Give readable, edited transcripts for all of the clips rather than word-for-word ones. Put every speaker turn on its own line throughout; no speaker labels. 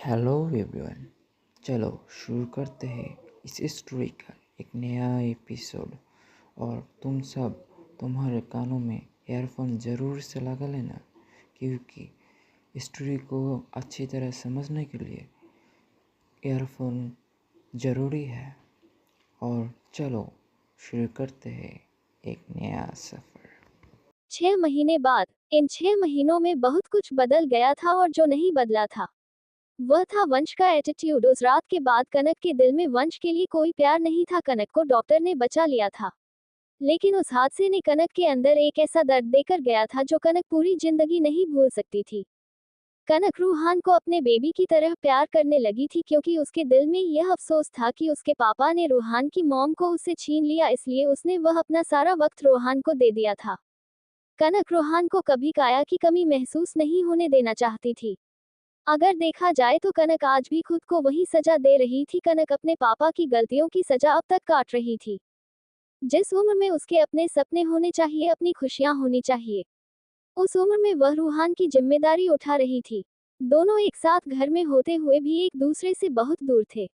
Hello everyone. चलो शुरू करते हैं इस स्टोरी का एक नया एपिसोड। और तुम सब तुम्हारे कानों में ईयरफोन ज़रूर से लगा लेना, क्योंकि स्टोरी को अच्छी तरह समझने के लिए ईयरफोन ज़रूरी है। और चलो शुरू करते हैं एक नया सफ़र।
6 महीने बाद इन 6 महीनों में बहुत कुछ बदल गया था, और जो नहीं बदला था वह था वंश का एटीट्यूड। उस रात के बाद कनक के दिल में वंश के लिए कोई प्यार नहीं था। कनक को डॉक्टर ने बचा लिया था, लेकिन उस हादसे ने कनक के अंदर एक ऐसा दर्द देकर गया था जो कनक पूरी जिंदगी नहीं भूल सकती थी। कनक रूहान को अपने बेबी की तरह प्यार करने लगी थी, क्योंकि उसके दिल में यह अफसोस था कि उसके पापा ने रूहान की मॉम को उससे छीन लिया, इसलिए उसने वह अपना सारा वक्त रूहान को दे दिया था। कनक रूहान को कभी काया की कमी महसूस नहीं होने देना चाहती थी। अगर देखा जाए तो कनक आज भी खुद को वही सजा दे रही थी। कनक अपने पापा की गलतियों की सजा अब तक काट रही थी। जिस उम्र में उसके अपने सपने होने चाहिए, अपनी खुशियां होनी चाहिए, उस उम्र में वह रूहान की जिम्मेदारी उठा रही थी। दोनों एक साथ घर में होते हुए भी एक दूसरे से बहुत दूर थे।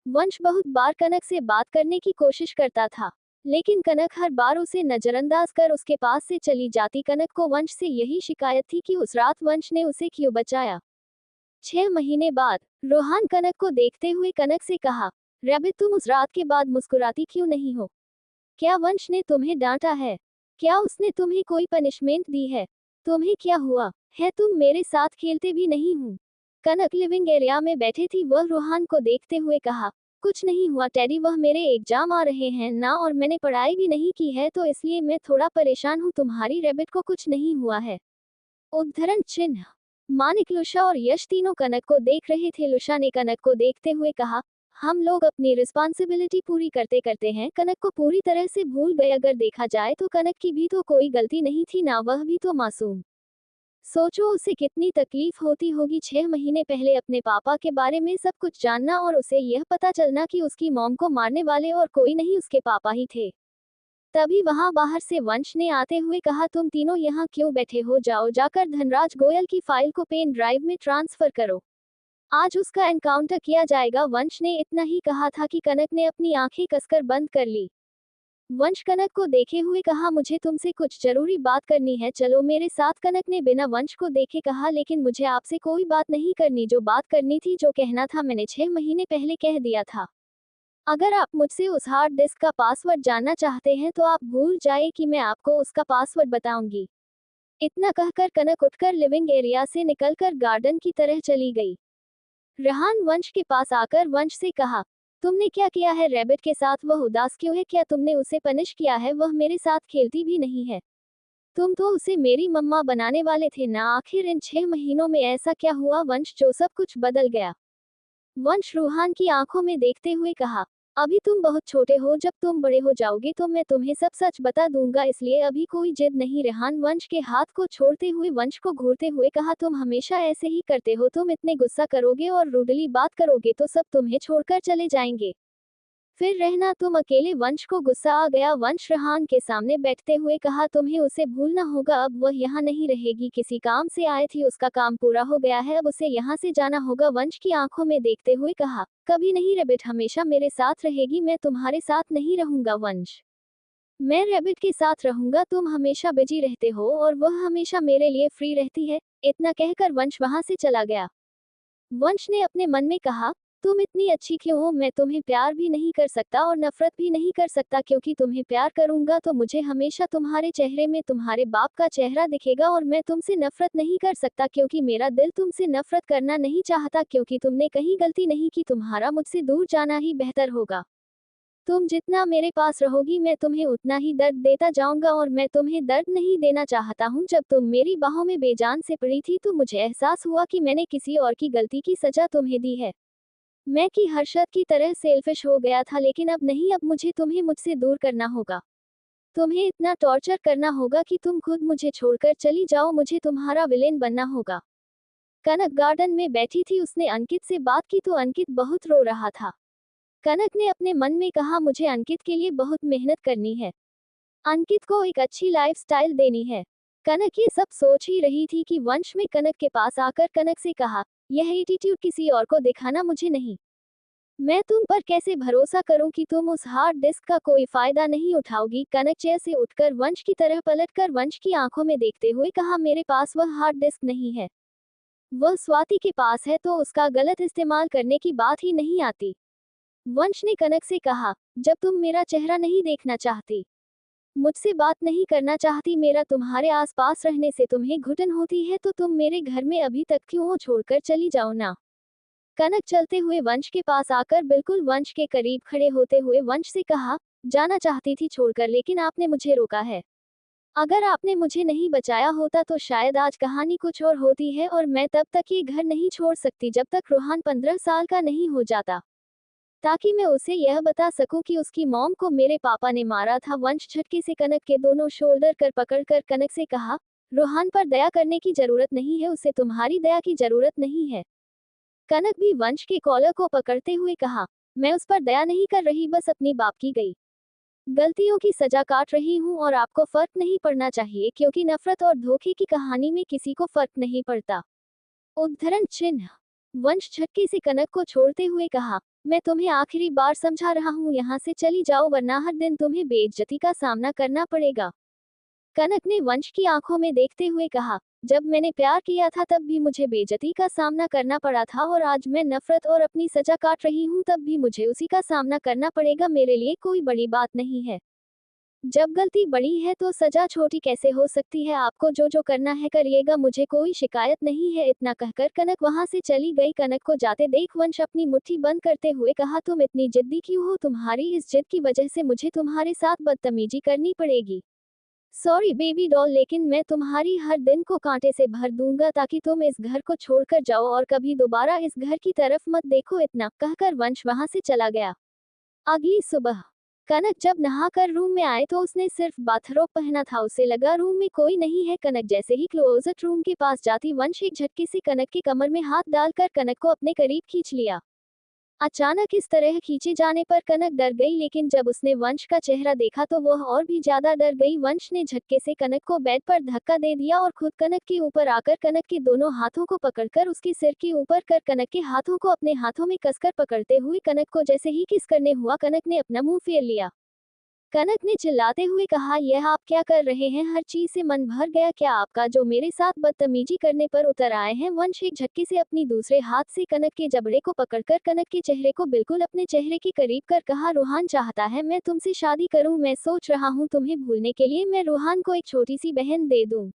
वंश बहुत बार कनक से बात करने की कोशिश करता था, लेकिन कनक हर बार उसे नजरअंदाज कर उसके पास से चली जाती। कनक को वंश से यही शिकायत थी कि उस रात वंश ने उसे क्यों बचाया। 6 महीने बाद रोहान कनक को देखते हुए कनक से कहा, रैबिट, तुम उस रात के बाद मुस्कुराती क्यों नहीं हो? क्या वंश ने तुम्हें डांटा है? क्या उसने तुम्हें कोई पनिशमेंट दी है? तुम्हें क्या हुआ है? तुम मेरे साथ खेलते भी नहीं हो। कनक लिविंग एरिया में बैठे थी। वह रोहान को देखते हुए कहा, कुछ नहीं हुआ टेडी, वह मेरे एग्जाम आ रहे हैं ना, और मैंने पढ़ाई भी नहीं की है, तो इसलिए मैं थोड़ा परेशान हूँ। तुम्हारी रैबिट को कुछ नहीं हुआ है। उद्धरण चिन्ह। मानिक, लुशा और यश तीनों कनक को देख रहे थे। लुशा ने कनक को देखते हुए कहा, हम लोग अपनी रिस्पॉन्सिबिलिटी पूरी करते करते हैं कनक को पूरी तरह से भूल गए। अगर देखा जाए तो कनक की भी तो कोई गलती नहीं थी ना, वह भी तो मासूम। सोचो उसे कितनी तकलीफ होती होगी 6 महीने पहले अपने पापा के बारे में सब कुछ जानना, और उसे यह पता चलना कि उसकी मॉम को मारने वाले और कोई नहीं, उसके पापा ही थे। तभी वहां बाहर से वंश ने आते हुए कहा, तुम तीनों यहाँ क्यों बैठे हो? जाओ, जाकर धनराज गोयल की फाइल को पेन ड्राइव में ट्रांसफर करो। आज उसका एनकाउंटर किया जाएगा। वंश ने इतना ही कहा था कि कनक ने अपनी आंखें कसकर बंद कर ली। वंश कनक को देखे हुए कहा, मुझे तुमसे कुछ जरूरी बात करनी है, चलो मेरे साथ। कनक ने बिना वंश को देखे कहा, लेकिन मुझे आपसे कोई बात नहीं करनी। जो बात करनी थी, जो कहना था, मैंने 6 महीने पहले कह दिया था। अगर आप मुझसे उस हार्ड डिस्क का पासवर्ड जानना चाहते हैं तो आप भूल जाए कि मैं आपको उसका पासवर्ड बताऊंगी। इतना कहकर कनक उठकर लिविंग एरिया से निकलकर गार्डन की तरह चली गई। रेहान वंश के पास आकर वंश से कहा, तुमने क्या किया है रैबिट के साथ? वह उदास क्यों है? क्या तुमने उसे पनिश किया है? वह मेरे साथ खेलती भी नहीं है। तुम तो उसे मेरी मम्मा बनाने वाले थे ना। आखिर इन 6 महीनों में ऐसा क्या हुआ वंश, जो सब कुछ बदल गया? वंश रूहान की आंखों में देखते हुए कहा, अभी तुम बहुत छोटे हो, जब तुम बड़े हो जाओगे तो मैं तुम्हें सब सच बता दूंगा, इसलिए अभी कोई जिद नहीं। रेहान वंश के हाथ को छोड़ते हुए वंश को घूरते हुए कहा, तुम हमेशा ऐसे ही करते हो। तुम इतने गुस्सा करोगे और रूडली बात करोगे तो सब तुम्हें छोड़कर चले जाएंगे, फिर रहना तुम अकेले। वंश को गुस्सा आ गया। वंश रेहान के सामने बैठते हुए कहा, तुम्हें उसे भूलना होगा। अब वह यहाँ नहीं रहेगी। किसी काम से आई थी, उसका काम पूरा हो गया है, अब उसे यहाँ से जाना होगा। वंश की आंखों में देखते हुए कहा, कभी नहीं रैबिट, हमेशा मेरे साथ रहेगी। मैं तुम्हारे साथ नहीं रहूंगा वंश, मैं रैबिट के साथ रहूंगा। तुम हमेशा बिजी रहते हो और वह हमेशा मेरे लिए फ्री रहती है। इतना कहकर वंश वहां से चला गया। वंश ने अपने मन में कहा, तुम इतनी अच्छी क्यों हो? मैं तुम्हें प्यार भी नहीं कर सकता और नफरत भी नहीं कर सकता, क्योंकि तुम्हें प्यार करूंगा तो मुझे हमेशा तुम्हारे चेहरे में तुम्हारे बाप का चेहरा दिखेगा, और मैं तुमसे नफरत नहीं कर सकता, क्योंकि मेरा दिल तुमसे नफरत करना नहीं चाहता, क्योंकि तुमने कहीं गलती नहीं की। तुम्हारा मुझसे दूर जाना ही बेहतर होगा। तुम जितना मेरे पास रहोगी मैं तुम्हें उतना ही दर्द देता जाऊंगा, और मैं तुम्हें दर्द नहीं देना चाहता हूँ। जब तुम मेरी बाहों में बेजान से पड़ी थी तो मुझे एहसास हुआ कि मैंने किसी और की गलती की सजा तुम्हें दी है। मैं कि हर्षद की तरह सेल्फिश हो गया था, लेकिन अब नहीं। अब मुझे तुम्हें मुझसे दूर करना होगा। तुम्हें इतना टॉर्चर करना होगा कि तुम खुद मुझे छोड़कर चली जाओ। मुझे तुम्हारा विलेन बनना होगा। कनक गार्डन में बैठी थी। उसने अंकित से बात की तो अंकित बहुत रो रहा था। कनक ने अपने मन में कहा, मुझे अंकित के लिए बहुत मेहनत करनी है। अंकित को एक अच्छी लाइफस्टाइल देनी है। कनक ये सब सोच ही रही थी कि वंश में कनक के पास आकर कनक से कहा, यह एटीट्यूड किसी और को दिखाना मुझे नहीं। मैं तुम पर कैसे भरोसा करूं कि तुम उस हार्ड डिस्क का कोई फायदा नहीं उठाओगी। कनक चेयर से उठकर वंश की तरह पलटकर वंश की आंखों में देखते हुए कहा, मेरे पास वह हार्ड डिस्क नहीं है। वह स्वाति के पास है तो उसका गलत इस्तेमाल करने की बात ही नहीं आती। वंश ने कनक से कहा, जब तुम मेरा चेहरा नहीं देखना चाहती, मुझसे बात नहीं करना चाहती, मेरा तुम्हारे आसपास रहने से तुम्हें घुटन होती है, तो तुम मेरे घर में अभी तक क्यों हो, छोड़कर चली जाओ ना। कनक चलते हुए वंश के पास आकर बिल्कुल वंश के करीब खड़े होते हुए वंश से कहा, जाना चाहती थी छोड़कर, लेकिन आपने मुझे रोका है। अगर आपने मुझे नहीं बचाया होता तो शायद आज कहानी कुछ और होती है और मैं तब तक ये घर नहीं छोड़ सकती जब तक रोहन 15 साल का नहीं हो जाता, ताकि मैं उसे यह बता सकूं कि उसकी मॉम को मेरे पापा ने मारा था। वंश झटके से कनक के दोनों शोल्डर कर पकड़कर कनक से कहा, रोहन पर दया करने की जरूरत नहीं है, उसे तुम्हारी दया की जरूरत नहीं है। कनक भी वंश के कॉलर को पकड़ते हुए कहा, मैं उस पर दया नहीं कर रही, बस अपनी बाप की गई गलतियों की सजा काट रही हूँ और आपको फर्क नहीं पड़ना चाहिए, क्योंकि नफरत और धोखे की कहानी में किसी को फर्क नहीं पड़ता। उद्धरण चिन्ह। वंश झटके से कनक को छोड़ते हुए कहा, मैं तुम्हें आखिरी बार समझा रहा हूँ, यहाँ से चली जाओ वरना हर दिन तुम्हें बेइज्जती का सामना करना पड़ेगा। कनक ने वंश की आंखों में देखते हुए कहा, जब मैंने प्यार किया था तब भी मुझे बेइज्जती का सामना करना पड़ा था और आज मैं नफरत और अपनी सजा काट रही हूँ तब भी मुझे उसी का सामना करना पड़ेगा। मेरे लिए कोई बड़ी बात नहीं है। जब गलती बड़ी है तो सजा छोटी कैसे हो सकती है। आपको जो जो करना है करिएगा, मुझे कोई शिकायत नहीं है। इतना कहकर कनक वहां से चली गई। कनक को जाते देख वंश अपनी मुट्ठी बंद करते हुए कहा, तुम इतनी जिद्दी क्यों हो? तुम्हारी इस जिद की वजह से मुझे तुम्हारे साथ बदतमीजी करनी पड़ेगी। सॉरी बेबी डॉल, लेकिन मैं तुम्हारी हर दिन को कांटे से भर दूंगा ताकि तुम इस घर को छोड़कर जाओ और कभी दोबारा इस घर की तरफ मत देखो। इतना कहकर वंश वहां से चला गया। अगली सुबह कनक जब नहाकर रूम में आए तो उसने सिर्फ बाथरोब पहना था। उसे लगा रूम में कोई नहीं है। कनक जैसे ही क्लोजेट रूम के पास जाती, वंश एक झटके से कनक के कमर में हाथ डालकर कनक को अपने करीब खींच लिया। अचानक इस तरह खींचे जाने पर कनक डर गई, लेकिन जब उसने वंश का चेहरा देखा तो वह और भी ज्यादा डर गई। वंश ने झटके से कनक को बेड पर धक्का दे दिया और खुद कनक के ऊपर आकर कनक के दोनों हाथों को पकड़कर उसके सिर के ऊपर कर कनक के हाथों को अपने हाथों में कसकर पकड़ते हुए कनक को जैसे ही किस करने हुआ, कनक ने अपना मुंह फेर लिया। कनक ने चिल्लाते हुए कहा, यह आप क्या कर रहे हैं? हर चीज से मन भर गया क्या आपका, जो मेरे साथ बदतमीजी करने पर उतर आए हैं? वंश एक झटके से अपनी दूसरे हाथ से कनक के जबड़े को पकड़कर कनक के चेहरे को बिल्कुल अपने चेहरे के करीब कर कहा, रोहन चाहता है मैं तुमसे शादी करूं। मैं सोच रहा हूं तुम्हें भूलने के लिए मैं रोहन को एक छोटी सी बहन दे दूं।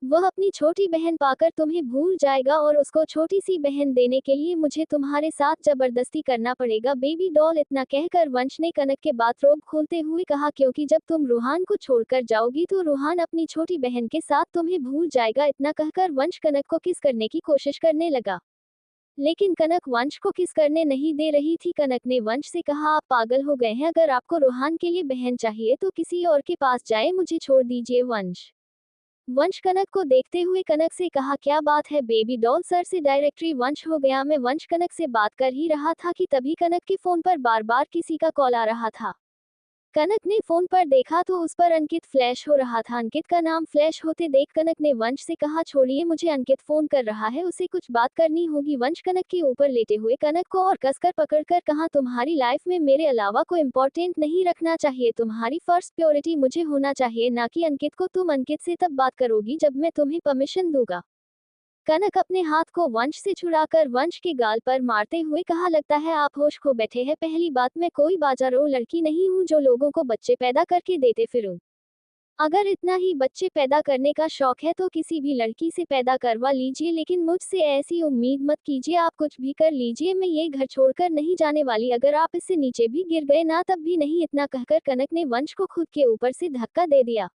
वह अपनी छोटी बहन पाकर तुम्हें भूल जाएगा और उसको छोटी सी बहन देने के लिए मुझे तुम्हारे साथ जबरदस्ती करना पड़ेगा बेबी डॉल। इतना कहकर वंश ने कनक के बाथरोब खोलते हुए कहा, क्योंकि जब तुम रोहन को छोड़कर जाओगी तो रोहन अपनी छोटी बहन के साथ तुम्हें भूल जाएगा। इतना कहकर वंश कनक को किस करने की कोशिश करने लगा, लेकिन कनक वंश को किस करने नहीं दे रही थी। कनक ने वंश से कहा, आप पागल हो गए हैं? अगर आपको रोहन के लिए बहन चाहिए तो किसी और के पास जाए, मुझे छोड़ दीजिए। वंश कनक को देखते हुए कनक से कहा, क्या बात है बेबी डॉल, सर से डायरेक्टरी वंश हो गया। मैं वंश कनक से बात कर ही रहा था कि तभी कनक के फोन पर बार बार किसी का कॉल आ रहा था। कनक ने फोन पर देखा तो उस पर अंकित फ्लैश हो रहा था। अंकित का नाम फ्लैश होते देख कनक ने वंश से कहा, छोड़िए मुझे अंकित फोन कर रहा है, उसे कुछ बात करनी होगी। वंश कनक के ऊपर लेटे हुए कनक को और कसकर पकड़कर कहा, तुम्हारी लाइफ में मेरे अलावा कोई इंपॉर्टेंट नहीं रखना चाहिए। तुम्हारी फर्स्ट प्रायोरिटी मुझे होना चाहिए, ना कि अंकित को। तुम अंकित से तब बात करोगी जब मैं तुम्हें परमिशन दूंगा। कनक अपने हाथ को वंश से छुड़ाकर वंश के गाल पर मारते हुए कहा, लगता है आप होश खो बैठे हैं। पहली बात, मैं कोई बाजारो लड़की नहीं हूँ जो लोगों को बच्चे पैदा करके देते फिरूं। अगर इतना ही बच्चे पैदा करने का शौक है तो किसी भी लड़की से पैदा करवा लीजिए, लेकिन मुझसे ऐसी उम्मीद मत कीजिए। आप कुछ भी कर लीजिए, मैं ये घर छोड़कर नहीं जाने वाली। अगर आप इससे नीचे भी गिर गए ना तब भी नहीं। इतना कहकर कनक ने वंश को खुद के ऊपर से धक्का दे दिया।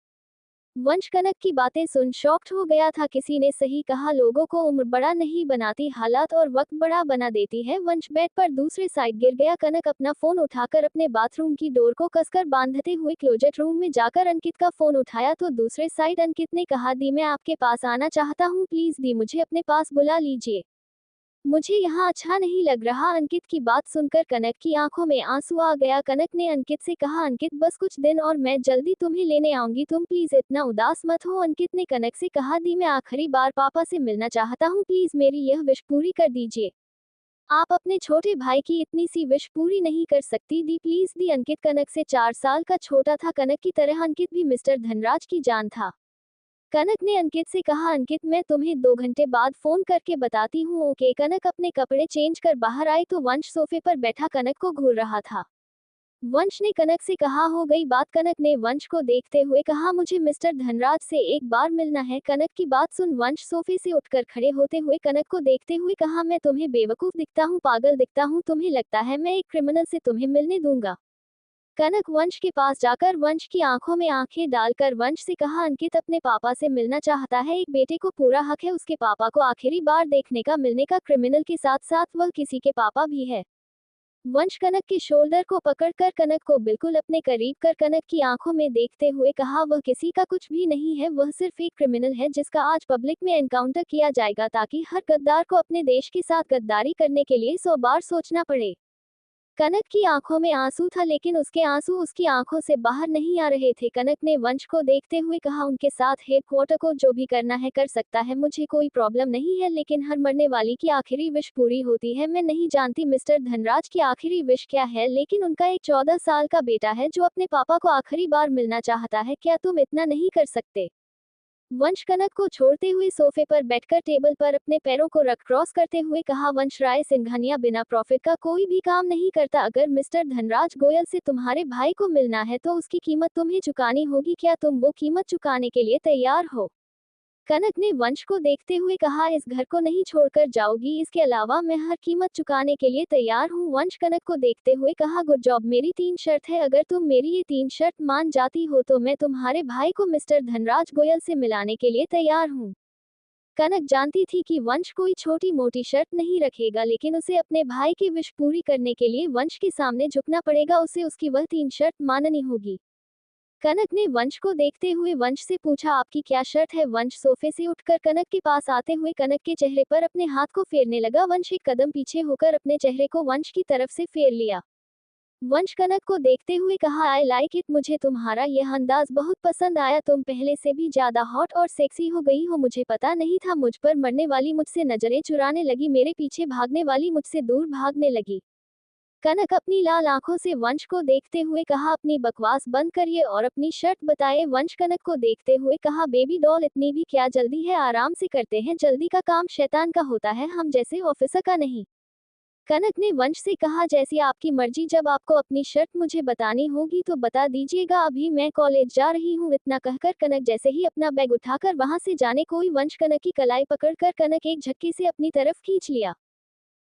वंश कनक की बातें सुन शॉक्ड हो गया था। किसी ने सही कहा, लोगों को उम्र बड़ा नहीं बनाती, हालात और वक्त बड़ा बना देती है। वंश बेड पर दूसरे साइड गिर गया। कनक अपना फोन उठाकर अपने बाथरूम की डोर को कसकर बांधते हुए क्लोजेट रूम में जाकर अंकित का फोन उठाया तो दूसरे साइड अंकित ने कहा, दी मैं आपके पास आना चाहता हूँ, प्लीज दी मुझे अपने पास बुला लीजिए। मुझे यहाँ अच्छा नहीं लग रहा। अंकित की बात सुनकर कनक की आंखों में आंसू आ गया। कनक ने अंकित से कहा, अंकित बस कुछ दिन और मैं जल्दी तुम्हें लेने आऊंगी, तुम प्लीज इतना उदास मत हो। अंकित ने कनक से कहा, दी मैं आखिरी बार पापा से मिलना चाहता हूँ, प्लीज मेरी यह विश पूरी कर दीजिए। आप अपने छोटे भाई की इतनी सी विश पूरी नहीं कर सकती दी, प्लीज दी। अंकित कनक से 4 साल का छोटा था। कनक की तरह अंकित भी मिस्टर धनराज की जान था। कनक ने अंकित से कहा, अंकित मैं तुम्हें 2 घंटे बाद फोन करके बताती हूँ, ओके। कनक अपने कपड़े चेंज कर बाहर आई तो वंश सोफे पर बैठा कनक को घूर रहा था। वंश ने कनक से कहा, हो गई बात। कनक ने वंश को देखते हुए कहा, मुझे मिस्टर धनराज से एक बार मिलना है। कनक की बात सुन वंश सोफे से उठकर खड़े होते हुए कनक को देखते हुए कहा, मैं तुम्हें बेवकूफ दिखता हूँ, पागल दिखता हूँ, तुम्हें लगता है मैं एक क्रिमिनल से तुम्हें मिलने दूंगा। कनक वंश के पास जाकर वंश की आंखों में आंखें डालकर वंश से कहा, अंकित अपने पापा से मिलना चाहता है, एक बेटे को पूरा हक है उसके पापा को आखिरी बार देखने का, मिलने का। क्रिमिनल के साथ साथ वह किसी के पापा भी है। वंश कनक के शोल्डर को पकड़कर कनक को बिल्कुल अपने करीब कर कनक की आंखों में देखते हुए कहा, वह किसी का कुछ भी नहीं है, वह सिर्फ एक क्रिमिनल है जिसका आज पब्लिक में एनकाउंटर किया जाएगा ताकि हर गद्दार को अपने देश के साथ गद्दारी करने के लिए 100 बार सोचना पड़े। कनक की आंखों में आंसू था लेकिन उसके आंसू उसकी आंखों से बाहर नहीं आ रहे थे। कनक ने वंश को देखते हुए कहा, उनके साथ हेडक्वार्टर को जो भी करना है कर सकता है, मुझे कोई प्रॉब्लम नहीं है, लेकिन हर मरने वाली की आखिरी विश पूरी होती है। मैं नहीं जानती मिस्टर धनराज की आखिरी विश क्या है, लेकिन उनका एक 14 साल का बेटा है जो अपने पापा को आखिरी बार मिलना चाहता है, क्या तुम इतना नहीं कर सकते? वंश कनक को छोड़ते हुए सोफे पर बैठकर टेबल पर अपने पैरों को रख क्रॉस करते हुए कहा, वंश राय सिंघानिया बिना प्रॉफिट का कोई भी काम नहीं करता। अगर मिस्टर धनराज गोयल से तुम्हारे भाई को मिलना है तो उसकी कीमत तुम्हें चुकानी होगी, क्या तुम वो कीमत चुकाने के लिए तैयार हो? कनक ने वंश को देखते हुए कहा, इस घर को नहीं छोड़कर जाओगी, इसके अलावा मैं हर कीमत चुकाने के लिए तैयार हूँ। वंश कनक को देखते हुए कहा, गुड जॉब, मेरी 3 शर्त है, अगर तुम मेरी ये 3 शर्त मान जाती हो तो मैं तुम्हारे भाई को मिस्टर धनराज गोयल से मिलाने के लिए तैयार हूँ। कनक जानती थी कि वंश कोई छोटी मोटी शर्त नहीं रखेगा, लेकिन उसे अपने भाई की विश पूरी करने के लिए वंश के सामने झुकना पड़ेगा, उसे उसकी वह 3 शर्त माननी होगी। कनक ने वंश को देखते हुए वंश से पूछा, आपकी क्या शर्त है? वंश सोफे से उठकर कनक के पास आते हुए कनक के चेहरे पर अपने हाथ को फेरने लगा। वंश एक कदम पीछे होकर अपने चेहरे को वंश की तरफ से फेर लिया। वंश कनक को देखते हुए कहा, आई लाइक इट, मुझे तुम्हारा यह अंदाज बहुत पसंद आया, तुम पहले से भी ज्यादा हॉट और सेक्सी हो गई हो। मुझे पता नहीं था मुझ पर मरने वाली मुझसे नजरें चुराने लगी, मेरे पीछे भागने वाली मुझसे दूर भागने लगी। कनक अपनी लाल आंखों से वंश को देखते हुए कहा, अपनी बकवास बंद करिए और अपनी शर्त बताइए। वंश कनक को देखते हुए कहा, बेबी डॉल इतनी भी क्या जल्दी है, आराम से करते हैं, जल्दी का काम शैतान का होता है, हम जैसे ऑफिसर का नहीं। कनक ने वंश से कहा, जैसी आपकी मर्जी, जब आपको अपनी शर्त मुझे बतानी होगी तो बता दीजिएगा, अभी मैं कॉलेज जा रही हूँ। इतना कहकर कनक जैसे ही अपना बैग उठाकर वहां से जाने कोई वंश कनक की कलाई पकड़कर कनक एक झटके से अपनी तरफ खींच लिया।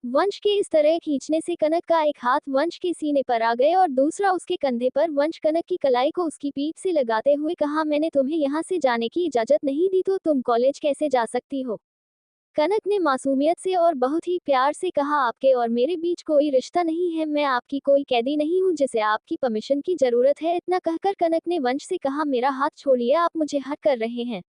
वंश के इस तरह खींचने से कनक का एक हाथ वंश के सीने पर आ गए और दूसरा उसके कंधे पर। वंश कनक की कलाई को उसकी पीठ से लगाते हुए कहा, मैंने तुम्हें यहाँ से जाने की इजाजत नहीं दी तो तुम कॉलेज कैसे जा सकती हो? कनक ने मासूमियत से और बहुत ही प्यार से कहा, आपके और मेरे बीच कोई रिश्ता नहीं है, मैं आपकी कोई कैदी नहीं हूँ जिसे आपकी परमिशन की जरूरत है। इतना कहकर कनक ने वंश से कहा, मेरा हाथ छोड़िए, आप मुझे हर्ट कर रहे हैं।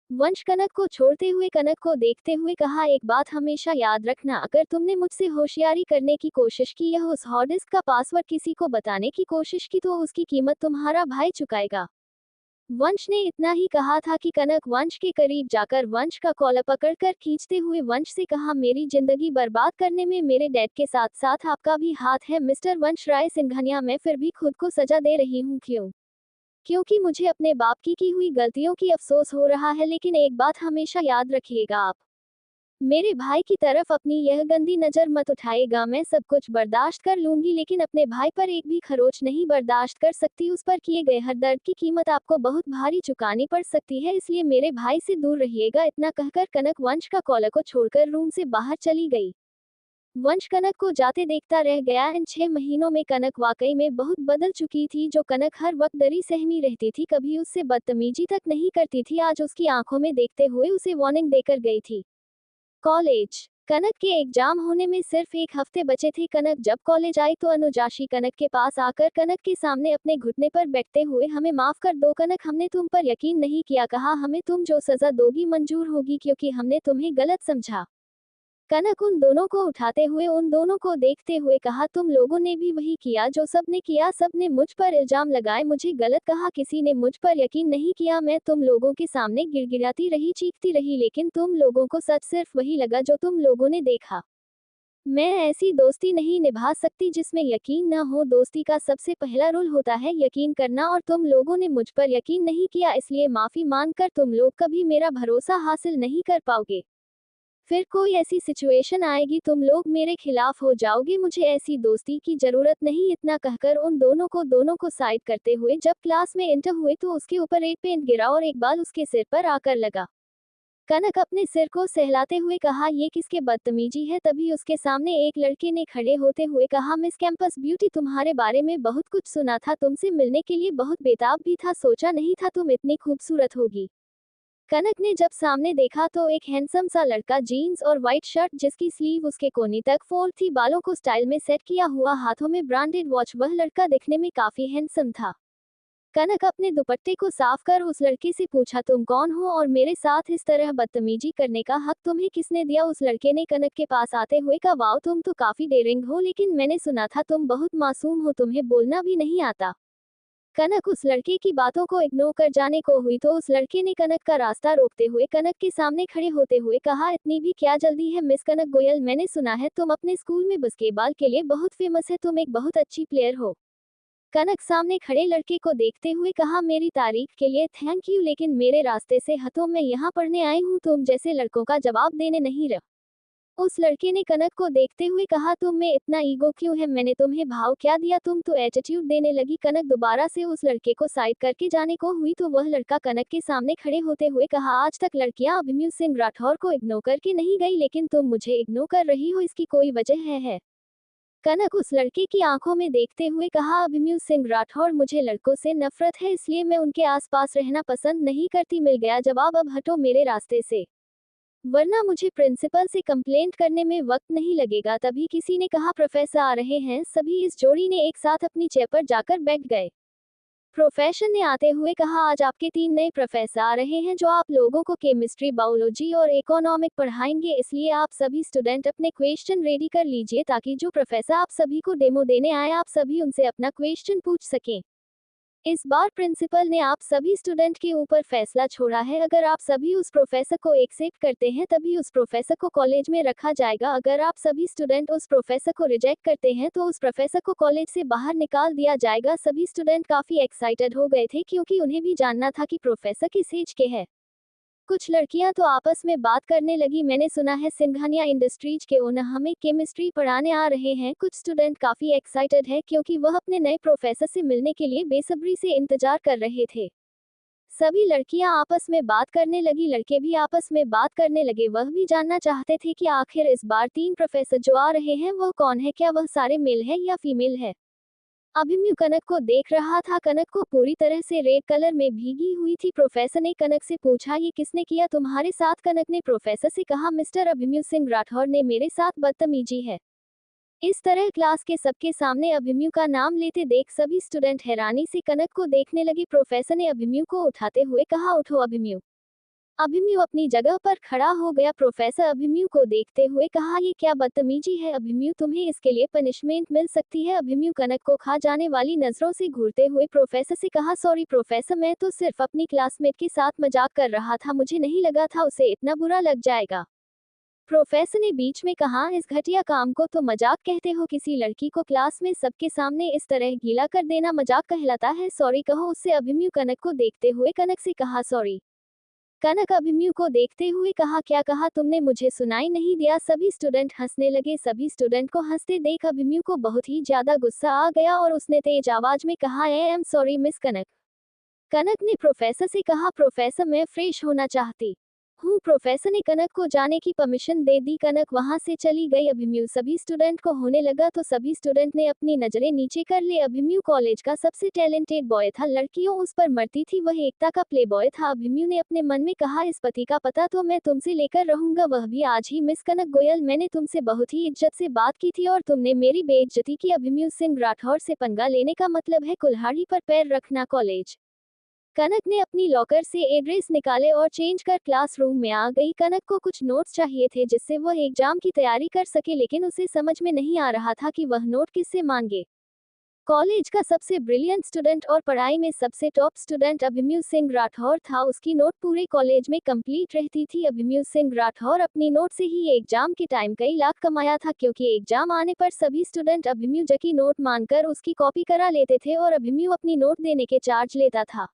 वंश कनक को छोड़ते हुए कनक को देखते हुए कहा, एक बात हमेशा याद रखना, अगर तुमने मुझसे होशियारी करने की कोशिश की या उस हार्ड डिस्क का पासवर्ड किसी को बताने की कोशिश की तो उसकी कीमत तुम्हारा भाई चुकाएगा। वंश ने इतना ही कहा था कि कनक वंश के करीब जाकर वंश का कॉलर पकड़कर खींचते हुए वंश से कहा, मेरी जिंदगी बर्बाद करने में मेरे डैड के साथ साथ आपका भी हाथ है मिस्टर वंश राय सिंघानिया, मैं फिर भी खुद को सजा दे रही हूँ। क्यों? क्योंकि मुझे अपने बाप की हुई गलतियों की अफसोस हो रहा है, लेकिन एक बात हमेशा याद रखिएगा, आप मेरे भाई की तरफ अपनी यह गंदी नजर मत उठाएगा। मैं सब कुछ बर्दाश्त कर लूंगी लेकिन अपने भाई पर एक भी खरोच नहीं बर्दाश्त कर सकती, उस पर किए गए हर दर्द की कीमत आपको बहुत भारी चुकानी पड़ सकती है, इसलिए मेरे भाई से दूर रहिएगा। इतना कहकर कनक वंश का कॉलर को छोड़कर रूम से बाहर चली गई। वंश कनक को जाते देखता रह गया। इन 6 महीनों में कनक वाकई में बहुत बदल चुकी थी। जो कनक हर वक्त डरी सहमी रहती थी, कभी उससे बदतमीजी तक नहीं करती थी, आज उसकी आंखों में देखते हुए उसे वार्निंग देकर गई थी। कॉलेज। कनक के एग्जाम होने में सिर्फ 1 हफ्ते बचे थे। कनक जब कॉलेज आई तो अनुजाशी कनक के पास आकर कनक के सामने अपने घुटने पर बैठते हुए, हमें माफ कर दो कनक, हमने तुम पर यकीन नहीं किया, कहा हमें तुम जो सजा दोगी मंजूर होगी क्योंकि हमने तुम्हें गलत समझा। कनक उन दोनों को उठाते हुए उन दोनों को देखते हुए कहा, तुम लोगों ने भी वही किया जो सबने किया, सबने मुझ पर इल्जाम लगाए, मुझे गलत कहा, किसी ने मुझ पर यकीन नहीं किया, मैं तुम लोगों के सामने गिड़गिड़ाती रही, चीखती रही, लेकिन तुम लोगों को सच सिर्फ वही लगा जो तुम लोगों ने देखा। मैं ऐसी दोस्ती नहीं निभा सकती जिसमें यकीन न हो। दोस्ती का सबसे पहला रूल होता है यकीन करना, और तुम लोगों ने मुझ पर यकीन नहीं किया, इसलिए माफी मांगकर तुम लोग कभी मेरा भरोसा हासिल नहीं कर पाओगे। फिर कोई ऐसी सिचुएशन आएगी तुम लोग मेरे खिलाफ हो जाओगे, मुझे ऐसी दोस्ती की जरूरत नहीं। इतना कहकर उन दोनों को साइड करते हुए जब क्लास में एंटर हुए तो उसके ऊपर एक पेंट गिरा और एक बाल उसके सिर पर आकर लगा। कनक अपने सिर को सहलाते हुए कहा, ये किसके बदतमीजी है। तभी उसके सामने एक लड़के ने खड़े होते हुए कहा, मिस कैंपस ब्यूटी, तुम्हारे बारे में बहुत कुछ सुना था, तुमसे मिलने के लिए बहुत बेताब भी था, सोचा नहीं था तुम इतनी खूबसूरत होगी। कनक ने जब सामने देखा तो एक हैंडसम सा लड़का, जीन्स और व्हाइट शर्ट जिसकी स्लीव उसके कोहनी तक फोल्ड थी, बालों को स्टाइल में सेट किया हुआ, हाथों में ब्रांडेड वॉच, वह लड़का दिखने में काफी हैंडसम था। कनक अपने दुपट्टे को साफ कर उस लड़के से पूछा, तुम कौन हो और मेरे साथ इस तरह बदतमीजी करने का हक तुम्हें किसने दिया। उस लड़के ने कनक के पास आते हुए कहा, वाओ, तुम तो काफी डेयरिंग हो, लेकिन मैंने सुना था तुम बहुत मासूम हो, तुम्हें बोलना भी नहीं आता। कनक उस लड़के की बातों को इग्नोर कर जाने को हुई तो उस लड़के ने कनक का रास्ता रोकते हुए कनक के सामने खड़े होते हुए कहा, इतनी भी क्या जल्दी है मिस कनक गोयल, मैंने सुना है तुम अपने स्कूल में बास्केटबॉल के लिए बहुत फेमस है, तुम एक बहुत अच्छी प्लेयर हो। कनक सामने खड़े लड़के को देखते हुए कहा, मेरी तारीफ के लिए थैंक यू, लेकिन मेरे रास्ते से हटो, मैं यहाँ पढ़ने आई हूँ, तुम जैसे लड़कों का जवाब देने नहीं रहा। उस लड़के ने कनक को देखते हुए कहा, तुम में इतना ईगो क्यों है, मैंने तुम्हें भाव क्या दिया, तुम तो एटीट्यूड देने लगी। कनक दोबारा से उस लड़के को साइड करके जाने को हुई तो वह लड़का कनक के सामने खड़े होते हुए कहा, आज तक लड़कियां अभिमन्यु सिंह राठौर को इग्नोर करके नहीं गई, लेकिन तुम मुझे इग्नोर कर रही हो, इसकी कोई वजह है। कनक उस लड़के की आंखों में देखते हुए कहा, अभिमन्यु सिंह राठौर, मुझे लड़कों से नफरत है, इसलिए मैं उनके आसपास रहना पसंद नहीं करती। मिल गया जवाब, अब हटो मेरे रास्ते से, वरना मुझे प्रिंसिपल से कंप्लेंट करने में वक्त नहीं लगेगा। तभी किसी ने कहा, प्रोफेसर आ रहे हैं। सभी इस जोड़ी ने एक साथ अपनी चेयर पर जाकर बैठ गए। प्रोफेसर ने आते हुए कहा, आज आपके 3 नए प्रोफेसर आ रहे हैं जो आप लोगों को केमिस्ट्री, बायोलॉजी और इकोनॉमिक पढ़ाएंगे, इसलिए आप सभी स्टूडेंट अपने क्वेश्चन रेडी कर लीजिए ताकि जो प्रोफेसर आप सभी को डेमो देने आए आप सभी उनसे अपना क्वेश्चन पूछ सकें। इस बार प्रिंसिपल ने आप सभी स्टूडेंट के ऊपर फैसला छोड़ा है, अगर आप सभी उस प्रोफेसर को एक्सेप्ट करते हैं तभी उस प्रोफेसर को कॉलेज में रखा जाएगा, अगर आप सभी स्टूडेंट उस प्रोफेसर को रिजेक्ट करते हैं तो उस प्रोफेसर को कॉलेज से बाहर निकाल दिया जाएगा। सभी स्टूडेंट काफी एक्साइटेड हो गए थे क्योंकि उन्हें भी जानना था कि प्रोफेसर किस एज के हैं। कुछ लड़कियां तो आपस में बात करने लगी, मैंने सुना है सिंघानिया इंडस्ट्रीज के ओनर हमें केमिस्ट्री पढ़ाने आ रहे हैं। कुछ स्टूडेंट काफी एक्साइटेड है क्योंकि वह अपने नए प्रोफेसर से मिलने के लिए बेसब्री से इंतजार कर रहे थे। सभी लड़कियां आपस में बात करने लगी, लड़के भी आपस में बात करने लगे, वह भी जानना चाहते थे कि आखिर इस बार 3 प्रोफेसर जो आ रहे हैं वह कौन है, क्या वह सारे मेल है या फीमेल है। अभिमन्यु कनक को देख रहा था, कनक को पूरी तरह से रेड कलर में भीगी हुई थी। प्रोफेसर ने कनक से पूछा, ये किसने किया तुम्हारे साथ। कनक ने प्रोफेसर से कहा, मिस्टर अभिमन्यु सिंह राठौर ने मेरे साथ बदतमीजी है। इस तरह क्लास के सबके सामने अभिमन्यु का नाम लेते देख सभी स्टूडेंट हैरानी से कनक को देखने लगे। प्रोफेसर ने अभिमन्यु को उठाते हुए कहा, उठो अभिमन्यु। अभिमन्यु अपनी जगह पर खड़ा हो गया। प्रोफेसर अभिमन्यु को देखते हुए कहा, ये क्या बदतमीजी है अभिमन्यु, तुम्हें इसके लिए पनिशमेंट मिल सकती है। अभिमन्यु कनक को खा जाने वाली नजरों से घूरते हुए प्रोफेसर से कहा, सॉरी प्रोफेसर, मैं तो सिर्फ अपनी क्लासमेट के साथ मजाक कर रहा था, मुझे नहीं लगा था उसे इतना बुरा लग जाएगा। प्रोफेसर ने बीच में कहा, इस घटिया काम को तो मजाक कहते हो, किसी लड़की को क्लास में सबके सामने इस तरह गीला कर देना मजाक कहलाता है, सॉरी कहो उससे। अभिमन्यु कनक को देखते हुए कनक से कहा, सॉरी। कनक अभिमन्यु को देखते हुए कहा, क्या कहा तुमने, मुझे सुनाई नहीं दिया। सभी स्टूडेंट हंसने लगे। सभी स्टूडेंट को हंसते देख अभिमन्यु को बहुत ही ज्यादा गुस्सा आ गया और उसने तेज आवाज में कहा, आई एम सॉरी मिस कनक। कनक ने प्रोफेसर से कहा, प्रोफेसर मैं फ्रेश होना चाहती हूँ। प्रोफेसर ने कनक को जाने की परमिशन दे दी। कनक वहां से चली गई। अभिमन्यु सभी स्टूडेंट को होने लगा तो सभी स्टूडेंट ने अपनी नजरें नीचे कर ली। अभिमन्यु कॉलेज का सबसे टैलेंटेड बॉय था, लड़कियों उस पर मरती थी, वह एकता का प्ले बॉय था। अभिमन्यु ने अपने मन में कहा, इस पति का पता तो मैं तुमसे लेकर रहूंगा, वह भी आज ही। मिस कनक गोयल, मैंने तुमसे बहुत ही इज्जत से बात की थी और तुमने मेरी बेइज्जती की। अभिमन्यु सिंह राठौर से पंगा लेने का मतलब है कुल्हाड़ी पर पैर रखना। कॉलेज कनक ने अपनी लॉकर से एड्रेस निकाले और चेंज कर क्लासरूम में आ गई। कनक को कुछ नोट्स चाहिए थे जिससे वह एग्जाम की तैयारी कर सके, लेकिन उसे समझ में नहीं आ रहा था कि वह नोट किससे मांगे। कॉलेज का सबसे ब्रिलियंट स्टूडेंट और पढ़ाई में सबसे टॉप स्टूडेंट अभिमन्यु सिंह राठौर था। उसकी नोट पूरे कॉलेज में कंप्लीट रहती थी। अभिमन्यु सिंह राठौर अपनी नोट से ही एग्जाम के टाइम कई लाख कमाया था, क्योंकि एग्जाम आने पर सभी स्टूडेंट अभिमन्यु की नोट मानकर उसकी कॉपी करा लेते थे और अभिमन्यु अपनी नोट देने के चार्ज लेता था।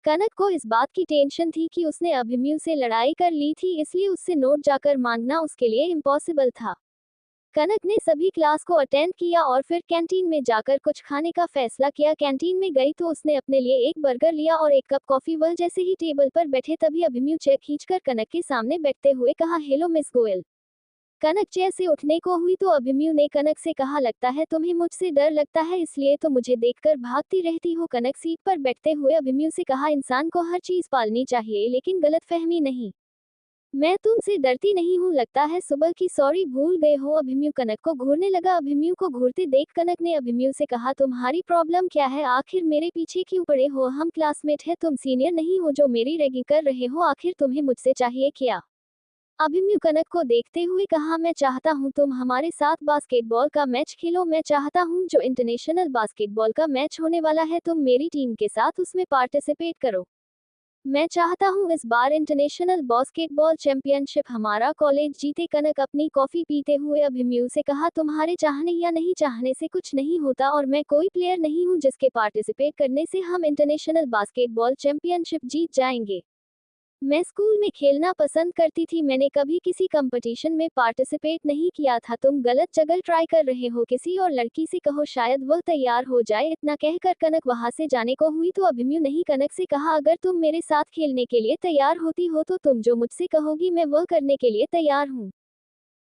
कनक को इस बात की टेंशन थी कि उसने अभिमन्यु से लड़ाई कर ली थी, इसलिए उससे नोट जाकर मांगना उसके लिए इम्पॉसिबल था। कनक ने सभी क्लास को अटेंड किया और फिर कैंटीन में जाकर कुछ खाने का फैसला किया। कैंटीन में गई तो उसने अपने लिए एक बर्गर लिया और एक कप कॉफी। वह जैसे ही टेबल पर बैठे तभी अभिमन्यु चेयर खींचकर कनक के सामने बैठते हुए कहा, हेलो मिस गोयल। कनक चेयर से उठने को हुई तो अभिमन्यु ने कनक से कहा, लगता है तुम्हें मुझसे डर लगता है, इसलिए तो मुझे देखकर भागती रहती हो। कनक सीट पर बैठते हुए अभिमन्यु से कहा, इंसान को हर चीज पालनी चाहिए लेकिन गलतफहमी नहीं। मैं तुमसे डरती नहीं हूँ, लगता है सुबह की सॉरी भूल गए हो। अभिमन्यु कनक को घूरने लगा। अभिमन्यु को घूरते देख कनक ने अभिमन्यु से कहा, तुम्हारी प्रॉब्लम क्या है? आखिर मेरे पीछे क्यों पड़े हो? हम क्लासमेट हैं, तुम सीनियर नहीं हो जो मेरी रैगिंग कर रहे हो। आखिर तुम्हें मुझसे चाहिए क्या? अभिमन्यु कनक को देखते हुए कहा, मैं चाहता हूँ तुम हमारे साथ बास्केटबॉल का मैच खेलो। मैं चाहता हूँ जो इंटरनेशनल बास्केटबॉल का मैच होने वाला है तुम मेरी टीम के साथ उसमें पार्टिसिपेट करो। मैं चाहता हूँ इस बार इंटरनेशनल बास्केटबॉल चैंपियनशिप हमारा कॉलेज जीते। कनक अपनी कॉफी पीते हुए अभिमन्यु से कहा, तुम्हारे चाहने या नहीं चाहने से कुछ नहीं होता और मैं कोई प्लेयर नहीं हूँ जिसके पार्टिसिपेट करने से हम इंटरनेशनल बास्केटबॉल चैंपियनशिप जीत जाएंगे। मैं स्कूल में खेलना पसंद करती थी, मैंने कभी किसी कंपटीशन में पार्टिसिपेट नहीं किया था। तुम गलत जगह ट्राई कर रहे हो, किसी और लड़की से कहो शायद वह तैयार हो जाए। इतना कहकर कनक वहां से जाने को हुई तो अभिमन्यु ने कनक से कहा, अगर तुम मेरे साथ खेलने के लिए तैयार होती हो तो तुम जो मुझसे कहोगी मैं वह करने के लिए तैयार हूँ।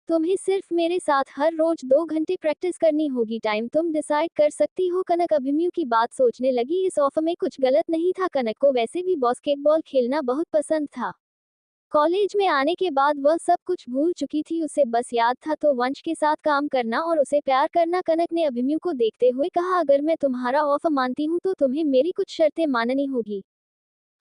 तुम्हें सिर्फ मेरे साथ हर रोज 2 घंटे प्रैक्टिस करनी होगी, टाइम तुम डिसाइड कर सकती हो। कनक अभिमन्यु की बात सोचने लगी, इस ऑफर में कुछ गलत नहीं था। कनक को वैसे भी बास्केटबॉल खेलना बहुत पसंद था। कॉलेज में आने के बाद वह सब कुछ भूल चुकी थी, उसे बस याद था तो वंश के साथ काम करना और उसे प्यार करना। कनक ने अभिमन्यु को देखते हुए कहा, अगर मैं तुम्हारा ऑफर मानती हूँ तो तुम्हें मेरी कुछ शर्तें माननी होगी।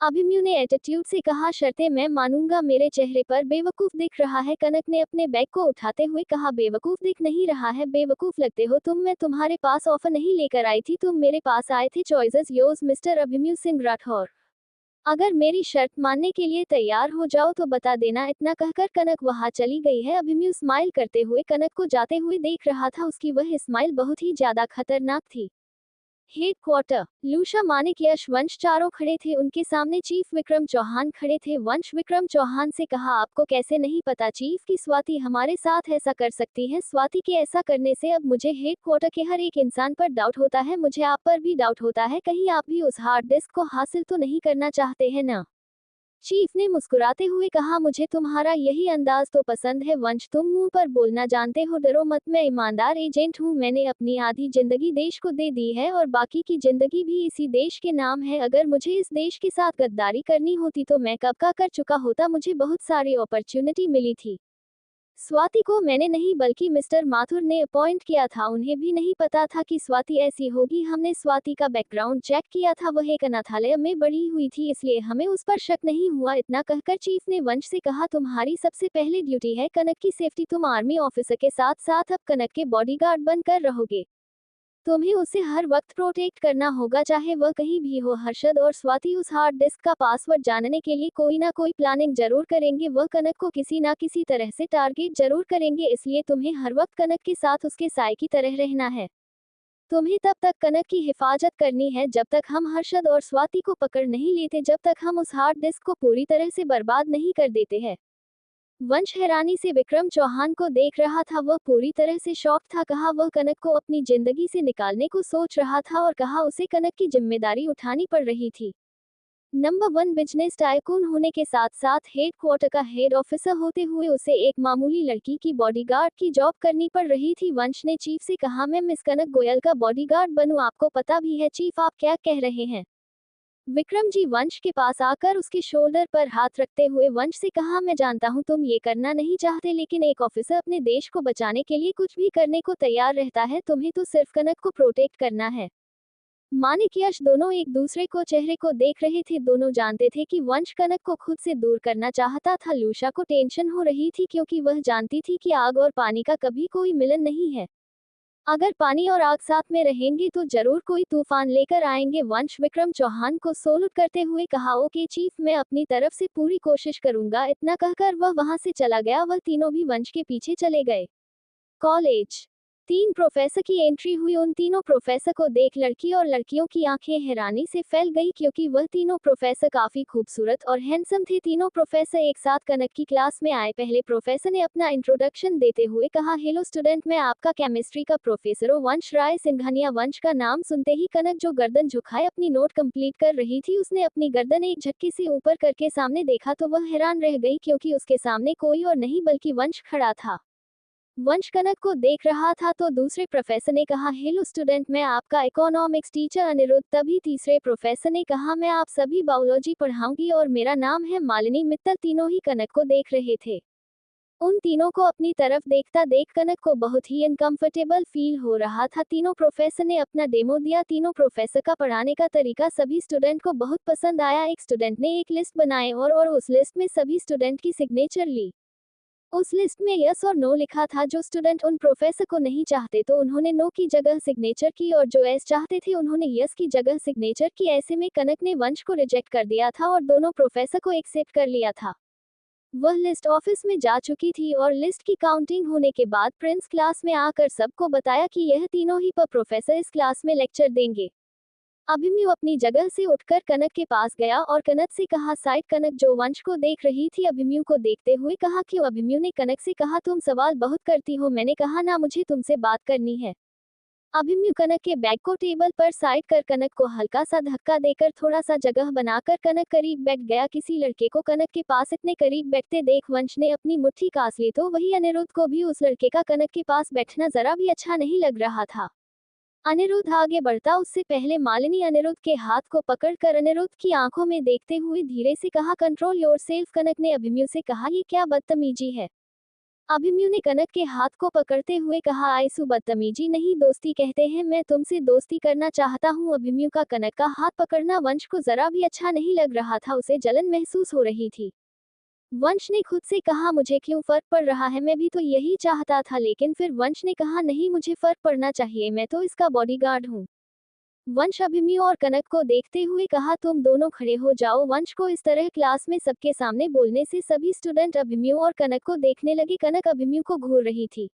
अभिमन्यु ने एटीट्यूड से कहा, शर्तें मैं मानूंगा। मेरे चेहरे पर बेवकूफ दिख रहा है। कनक ने अपने बैग को उठाते हुए कहा, बेवकूफ दिख नहीं रहा है, बेवकूफ लगते हो तुम। मैं तुम्हारे पास ऑफर नहीं लेकर आई थी, तुम मेरे पास आए थे। Choices yours mister Abhimanyu Singh Rathore. अगर मेरी शर्त मानने के लिए तैयार हो जाओ तो बता देना। इतना कहकर कनक वहां चली गई है। अभिमन्यु स्माइल करते हुए कनक को जाते हुए देख रहा था। उसकी वह स्माइल बहुत ही ज्यादा खतरनाक थी। हेड क्वार्टर, लूशा मानिक यश वंश चारों खड़े थे। उनके सामने चीफ विक्रम चौहान खड़े थे। वंश विक्रम चौहान से कहा, आपको कैसे नहीं पता चीफ की स्वाति हमारे साथ ऐसा कर सकती है? स्वाति के ऐसा करने से अब मुझे हेड क्वार्टर के हर एक इंसान पर डाउट होता है, मुझे आप पर भी डाउट होता है। कहीं आप भी उस हार्ड डिस्क को हासिल तो नहीं करना चाहते हैं ना? चीफ ने मुस्कुराते हुए कहा, मुझे तुम्हारा यही अंदाज तो पसंद है वंश, तुम मुंह पर बोलना जानते हो, डरो मत। मैं ईमानदार एजेंट हूँ, मैंने अपनी आधी जिंदगी देश को दे दी है और बाकी की जिंदगी भी इसी देश के नाम है। अगर मुझे इस देश के साथ गद्दारी करनी होती तो मैं कब का कर चुका होता, मुझे बहुत सारी अपॉर्चुनिटी मिली थी। स्वाति को मैंने नहीं बल्कि मिस्टर माथुर ने अपॉइंट किया था, उन्हें भी नहीं पता था कि स्वाति ऐसी होगी। हमने स्वाति का बैकग्राउंड चेक किया था, वह एक अनाथालय में बड़ी हुई थी, इसलिए हमें उस पर शक नहीं हुआ। इतना कहकर चीफ ने वंश से कहा, तुम्हारी सबसे पहले ड्यूटी है कनक की सेफ्टी। तुम आर्मी ऑफिसर के साथ साथ अब कनक के बॉडीगार्ड बनकर रहोगे। तुम्हें उसे हर वक्त प्रोटेक्ट करना होगा, चाहे वह कहीं भी हो। हर्षद और स्वाति उस हार्ड डिस्क का पासवर्ड जानने के लिए कोई ना कोई प्लानिंग जरूर करेंगे, वह कनक को किसी ना किसी तरह से टारगेट जरूर करेंगे, इसलिए तुम्हें हर वक्त कनक के साथ उसके साय की तरह रहना है। तुम्हें तब तक कनक की हिफाजत करनी है जब तक हम हर्षद और स्वाति को पकड़ नहीं लेते, जब तक हम उस हार्ड डिस्क को पूरी तरह से बर्बाद नहीं कर देते हैं। वंश हैरानी से विक्रम चौहान को देख रहा था, वह पूरी तरह से शॉक था। कहा, वह कनक को अपनी जिंदगी से निकालने को सोच रहा था और कहा उसे कनक की जिम्मेदारी उठानी पड़ रही थी। नंबर 1 बिजनेस टाइकून होने के साथ साथ हेड क्वार्टर का हेड ऑफिसर होते हुए उसे एक मामूली लड़की की बॉडीगार्ड की जॉब करनी पड़ रही थी। वंश ने चीफ से कहा, मैं मिस कनक गोयल का बॉडीगार्ड बनूं? आपको पता भी है चीफ आप क्या कह रहे हैं? विक्रम जी वंश के पास आकर उसके शोल्डर पर हाथ रखते हुए वंश से कहा, मैं जानता हूं तुम ये करना नहीं चाहते, लेकिन एक ऑफिसर अपने देश को बचाने के लिए कुछ भी करने को तैयार रहता है। तुम्हें तो सिर्फ कनक को प्रोटेक्ट करना है। मानिक यश दोनों एक दूसरे को चेहरे को देख रहे थे। दोनों जानते थे कि वंश कनक को खुद से दूर करना चाहता था। लूशा को टेंशन हो रही थी क्योंकि वह जानती थी कि आग और पानी का कभी कोई मिलन नहीं है। अगर पानी और आग साथ में रहेंगे तो जरूर कोई तूफान लेकर आएंगे। वंश विक्रम चौहान को सैल्यूट करते हुए कहा, ओके चीफ, मैं अपनी तरफ से पूरी कोशिश करूंगा। इतना कहकर वह वहां से चला गया। वह तीनों भी वंश के पीछे चले गए। कॉलेज 3 प्रोफेसर की एंट्री हुई। उन तीनों प्रोफेसर को देख लड़की और लड़कियों की आंखें हैरानी से फैल गई क्योंकि वह तीनों प्रोफेसर काफी खूबसूरत और हैंडसम थे। तीनों प्रोफेसर एक साथ कनक की क्लास में आए। पहले प्रोफेसर ने अपना इंट्रोडक्शन देते हुए कहा, हेलो स्टूडेंट, मैं आपका केमिस्ट्री का प्रोफेसर हूँ, वंश राय सिंघानिया। वंश का नाम सुनते ही कनक, जो गर्दन झुकाए अपनी नोट कंप्लीट कर रही थी, उसने अपनी गर्दन एक झटके से ऊपर करके सामने देखा तो वह हैरान रह गई क्योंकि उसके सामने कोई और नहीं बल्कि वंश खड़ा था। वंश कनक को देख रहा था तो दूसरे प्रोफेसर ने कहा, हेलो स्टूडेंट, मैं आपका इकोनॉमिक्स टीचर अनिरुद्ध। तभी तीसरे प्रोफेसर ने कहा, मैं आप सभी बायोलॉजी पढ़ाऊंगी और मेरा नाम है मालिनी मित्तल। तीनों ही कनक को देख रहे थे। उन तीनों को अपनी तरफ देखता देख कनक को बहुत ही अनकंफर्टेबल फील हो रहा था। तीनों प्रोफेसर ने अपना डेमो दिया। तीनों प्रोफेसर का पढ़ाने का तरीका सभी स्टूडेंट को बहुत पसंद आया। एक स्टूडेंट ने एक लिस्ट बनाई और उस लिस्ट में सभी स्टूडेंट की सिग्नेचर ली। उस लिस्ट में यस और नो लिखा था। जो स्टूडेंट उन प्रोफेसर को नहीं चाहते तो उन्होंने नो की जगह सिग्नेचर की और जो एस चाहते थे उन्होंने यस की जगह सिग्नेचर की। ऐसे में कनक ने वंश को रिजेक्ट कर दिया था और दोनों प्रोफेसर को एक्सेप्ट कर लिया था। वह लिस्ट ऑफिस में जा चुकी थी और लिस्ट की काउंटिंग होने के बाद प्रिंस क्लास में आकर सबको बताया कि यह तीनों ही प्रोफेसर इस क्लास में लेक्चर देंगे। अभिमन्यु अपनी जगह से उठकर कनक के पास गया और कनक से कहा, साइड। कनक जो वंश को देख रही थी अभिमन्यु को देखते हुए कहा, क्यों? अभिमन्यु ने कनक से कहा, तुम सवाल बहुत करती हो। मैंने कहा ना, मुझे तुमसे बात करनी है। अभिमन्यु कनक के बैग को टेबल पर साइड कर कनक को हल्का सा धक्का देकर थोड़ा सा जगह बनाकर कनक करीब बैठ गया। किसी लड़के को कनक के पास इतने करीब बैठते देख वंश ने अपनी मुट्ठी कास ली तो वही अनिरुद्ध को भी उस लड़के का कनक के पास बैठना जरा भी अच्छा नहीं लग रहा था। अनिरुद्ध आगे बढ़ता उससे पहले मालिनी अनिरुद्ध के हाथ को पकड़कर अनिरुद्ध की आंखों में देखते हुए धीरे से कहा, कंट्रोल योरसेल्फ। कनक ने अभिमन्यु से कहा, ये क्या बदतमीजी है? अभिमन्यु ने कनक के हाथ को पकड़ते हुए कहा, आयसु, बदतमीजी नहीं, दोस्ती कहते हैं। मैं तुमसे दोस्ती करना चाहता हूँ। अभिमन्यु का कनक का हाथ पकड़ना वंश को जरा भी अच्छा नहीं लग रहा था। उसे जलन महसूस हो रही थी। वंश ने खुद से कहा, मुझे क्यों फर्क पड़ रहा है, मैं भी तो यही चाहता था। लेकिन फिर वंश ने कहा, नहीं, मुझे फर्क पड़ना चाहिए, मैं तो इसका बॉडीगार्ड हूँ। वंश अभिमन्यु और कनक को देखते हुए कहा, तुम दोनों खड़े हो जाओ। वंश को इस तरह क्लास में सबके सामने बोलने से सभी स्टूडेंट अभिमन्यु और कनक को देखने लगे। कनक अभिमन्यु को घूर रही थी।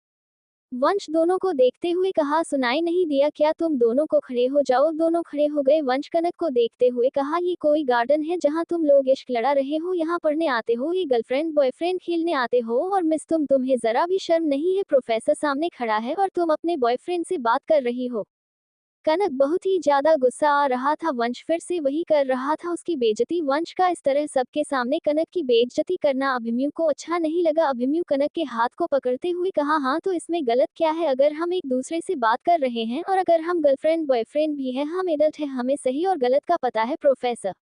वंश दोनों को देखते हुए कहा, सुनाई नहीं दिया क्या? तुम दोनों को खड़े हो जाओ। दोनों खड़े हो गए। वंश कनक को देखते हुए कहा, ये कोई गार्डन है जहाँ तुम लोग इश्क लड़ा रहे हो? यहाँ पढ़ने आते हो, ये गर्लफ्रेंड बॉयफ्रेंड खेलने आते हो? और मिस, तुम्हें जरा भी शर्म नहीं है? प्रोफेसर सामने खड़ा है और तुम अपने बॉयफ्रेंड से बात कर रही हो। कनक बहुत ही ज्यादा गुस्सा आ रहा था। वंश फिर से वही कर रहा था, उसकी बेइज्जती। वंश का इस तरह सबके सामने कनक की बेइज्जती करना अभिमन्यु को अच्छा नहीं लगा। अभिमन्यु कनक के हाथ को पकड़ते हुए कहा, हाँ तो इसमें गलत क्या है? अगर हम एक दूसरे से बात कर रहे हैं और अगर हम गर्लफ्रेंड बॉयफ्रेंड भी है, हम एडल्ट है, हमें सही और गलत का पता है। प्रोफेसर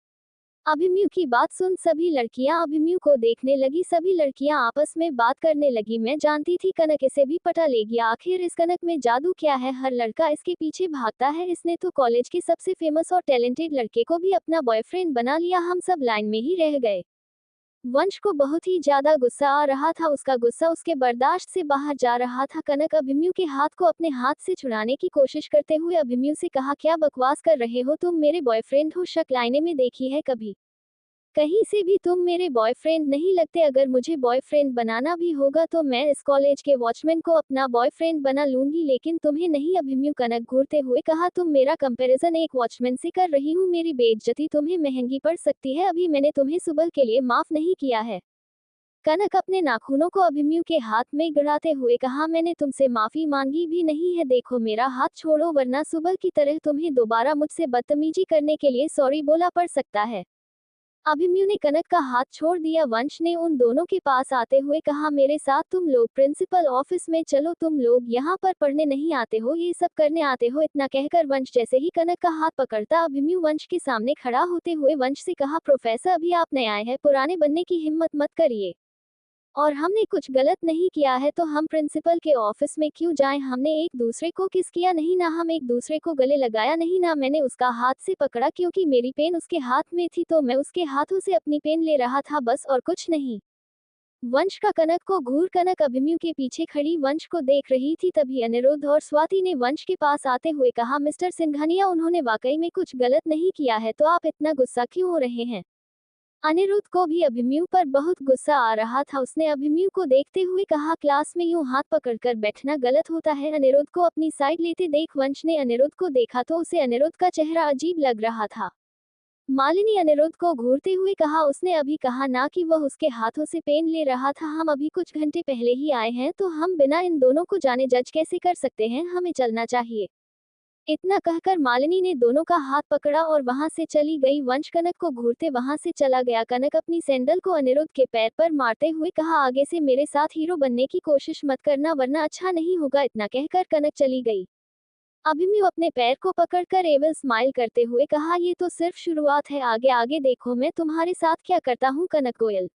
अभिमन्यु की बात सुन सभी लड़कियां अभिमन्यु को देखने लगी। सभी लड़कियां आपस में बात करने लगी। मैं जानती थी कनक इसे भी पटा लेगी। आखिर इस कनक में जादू क्या है? हर लड़का इसके पीछे भागता है। इसने तो कॉलेज के सबसे फेमस और टैलेंटेड लड़के को भी अपना बॉयफ्रेंड बना लिया। हम सब लाइन में ही रह गए। वंश को बहुत ही ज्यादा गुस्सा आ रहा था। उसका गुस्सा उसके बर्दाश्त से बाहर जा रहा था। कनक अभिमन्यु के हाथ को अपने हाथ से छुड़ाने की कोशिश करते हुए अभिमन्यु से कहा, क्या बकवास कर रहे हो? तुम मेरे बॉयफ्रेंड हो, शक लाइने में देखी है कभी? कहीं से भी तुम मेरे बॉयफ्रेंड नहीं लगते। अगर मुझे बॉयफ्रेंड बनाना भी होगा तो मैं इस कॉलेज के वॉचमैन को अपना बॉयफ्रेंड बना लूंगी, लेकिन तुम्हें नहीं। अभिमन्यु कनक घूरते हुए कहा, तुम मेरा कंपैरिजन एक वॉचमैन से कर रही हूँ। मेरी बेइज्जती तुम्हें महंगी पड़ सकती है। अभी मैंने तुम्हें सुबह के लिए माफ नहीं किया है। कनक अपने नाखूनों को अभिमन्यु के हाथ में गड़ाते हुए कहा, मैंने तुमसे माफी मांगी भी नहीं है। देखो, मेरा हाथ छोड़ो वरना सुबह की तरह तुम्हें दोबारा मुझसे बदतमीजी करने के लिए सॉरी बोला पड़ सकता है। अभिमन्यु ने कनक का हाथ छोड़ दिया। वंश ने उन दोनों के पास आते हुए कहा, मेरे साथ तुम लोग प्रिंसिपल ऑफिस में चलो। तुम लोग यहाँ पर पढ़ने नहीं आते हो, ये सब करने आते हो। इतना कहकर वंश जैसे ही कनक का हाथ पकड़ता अभिमन्यु वंश के सामने खड़ा होते हुए वंश से कहा, प्रोफेसर, अभी आप नए आए हैं, पुराने बनने की हिम्मत मत करिए। और हमने कुछ गलत नहीं किया है तो हम प्रिंसिपल के ऑफिस में क्यों जाएं? हमने एक दूसरे को किस किया नहीं, ना हम एक दूसरे को गले लगाया नहीं, ना मैंने उसका हाथ से पकड़ा क्योंकि मेरी पेन उसके हाथ में थी तो मैं उसके हाथों से अपनी पेन ले रहा था, बस और कुछ नहीं। वंश का कनक को घूर कनक अभिमन्यु के पीछे खड़ी वंश को देख रही थी। तभी अनिरुद्ध और स्वाति ने वंश के पास आते हुए कहा, मिस्टर सिंघानिया, उन्होंने वाकई में कुछ गलत नहीं किया है तो आप इतना गुस्सा क्यों हो रहे हैं? अनिरुद्ध को भी अभिमन्यु पर बहुत गुस्सा आ रहा था। उसने अभिमन्यु को देखते हुए कहा, क्लास में यूं हाथ पकड़कर बैठना गलत होता है। अनिरुद्ध को अपनी साइड लेते देख वंश ने अनिरुद्ध को देखा तो उसे अनिरुद्ध का चेहरा अजीब लग रहा था। मालिनी अनिरुद्ध को घूरते हुए कहा, उसने अभी कहा ना कि वह उसके हाथों से पेन ले रहा था। हम अभी कुछ घंटे पहले ही आए हैं तो हम बिना इन दोनों को जाने जज कैसे कर सकते हैं? हमें चलना चाहिए। इतना कहकर मालिनी ने दोनों का हाथ पकड़ा और वहां से चली गई। वंश कनक को घूरते वहां से चला गया। कनक अपनी सैंडल को अनिरुद्ध के पैर पर मारते हुए कहा, आगे से मेरे साथ हीरो बनने की कोशिश मत करना वरना अच्छा नहीं होगा। इतना कहकर कनक चली गई। अभिमन्यु अपने पैर को पकड़कर एविल स्माइल करते हुए कहा, ये तो सिर्फ शुरुआत है, आगे आगे देखो मैं तुम्हारे साथ क्या करता हूँ। कनक गोयल।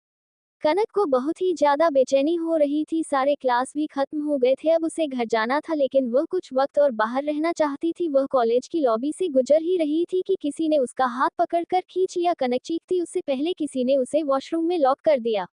कनक को बहुत ही ज्यादा बेचैनी हो रही थी। सारे क्लास भी खत्म हो गए थे, अब उसे घर जाना था लेकिन वह कुछ वक्त और बाहर रहना चाहती थी। वह कॉलेज की लॉबी से गुजर ही रही थी कि किसी ने उसका हाथ पकड़कर खींच लिया। कनक चीखती उससे पहले किसी ने उसे वॉशरूम में लॉक कर दिया।